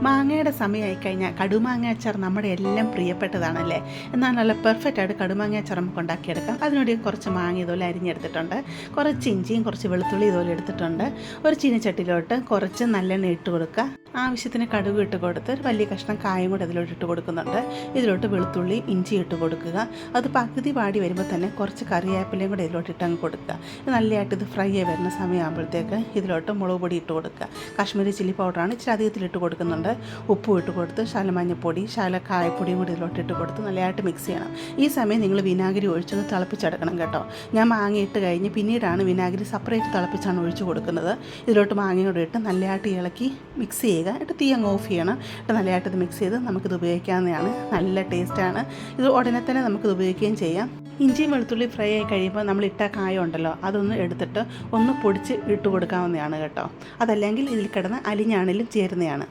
മാങ്ങയുടെ സമയമായി കഴിഞ്ഞാൽ കടുമാങ്ങ അച്ചാർ നമ്മുടെ എല്ലാം പ്രിയപ്പെട്ടതാണല്ലേ. എന്നാൽ നല്ല പെർഫെക്റ്റ് ആയിട്ട് കടുമാങ്ങ അച്ചാർ നമുക്ക് ഉണ്ടാക്കിയെടുക്കാം. അതിനുവേണ്ടി കുറച്ച് മാങ്ങ ഇതുപോലെ അരിഞ്ഞെടുത്തിട്ടുണ്ട്, കുറച്ച് ഇഞ്ചിയും കുറച്ച് വെളുത്തുള്ളി ഇതുപോലെ എടുത്തിട്ടുണ്ട്. ഒരു ചീനച്ചട്ടിയിലോട്ട് കുറച്ച് നല്ലെണ്ണ ഇട്ട് കൊടുക്കുക. ആവശ്യത്തിന് കടുക് ഇട്ട് കൊടുത്ത് ഒരു വലിയ കഷ്ണം കായം കൂടെ അതിലോട്ട് ഇട്ട് കൊടുക്കുന്നുണ്ട്. ഇതിലോട്ട് വെളുത്തുള്ളി ഇഞ്ചി ഇട്ട് കൊടുക്കുക. അത് പകുതി വാടി വരുമ്പോൾ തന്നെ കുറച്ച് കറിവേപ്പിലയും കൂടെ ഇതിലോട്ട് ഇട്ടങ്ങ് കൊടുക്കുക. നല്ലതായിട്ട് ഇത് ഫ്രൈ ആയി വരുന്ന സമയമാകുമ്പോഴത്തേക്ക് ഇതിലോട്ട് മുളക് പൊടി ഇട്ട് കൊടുക്കുക. കാശ്മീരി ചില്ലി പൗഡറാണ് ഇച്ചിരി അധികത്തിലിട്ട് കൊടുക്കുന്നുണ്ട്. ഉപ്പും ഇട്ട് കൊടുത്ത് ശകലം മഞ്ഞൾപ്പൊടി ശകലം കായപ്പൊടിയും കൂടി ഇതിലോട്ട് ഇട്ട് കൊടുത്ത് നല്ലതായിട്ട് മിക്സ് ചെയ്യണം. ഈ സമയം നിങ്ങൾ വിനാഗിരി ഒഴിച്ചൊന്ന് തിളപ്പിച്ചെടുക്കണം കേട്ടോ. ഞാൻ മാങ്ങ ഇട്ട് കഴിഞ്ഞ് പിന്നീടാണ് വിനാഗിരി സെപ്പറേറ്റ് തിളപ്പിച്ചാണ് ഒഴിച്ച് കൊടുക്കുന്നത്. ഇതിലോട്ട് മാങ്ങയും കൂടെ ഇട്ട് നല്ലതായിട്ട് ഇളക്കി മിക്സ് ചെയ്യുക. എന്നിട്ട് തീ അങ്ങ് ഓഫ് ചെയ്യണം. എന്നിട്ട് നല്ലതായിട്ട് ഇത് മിക്സ് ചെയ്ത് നമുക്കിത് ഉപയോഗിക്കാവുന്നതാണ്. നല്ല ടേസ്റ്റാണ്. ഇത് ഉടനെ തന്നെ നമുക്കിത് ഉപയോഗിക്കുകയും ചെയ്യാം. ഇഞ്ചിയും വെളുത്തുള്ളി ഫ്രൈ ആയി കഴിയുമ്പോൾ നമ്മൾ ഇട്ട കായം ഉണ്ടല്ലോ, അതൊന്ന് എടുത്തിട്ട് ഒന്ന് പൊടിച്ച് ഇട്ട് കൊടുക്കാവുന്നതാണ് കേട്ടോ. അതല്ലെങ്കിൽ ഇതിൽ കിടന്ന് അലിഞ്ഞാണെങ്കിലും ചേരുന്നതാണ്.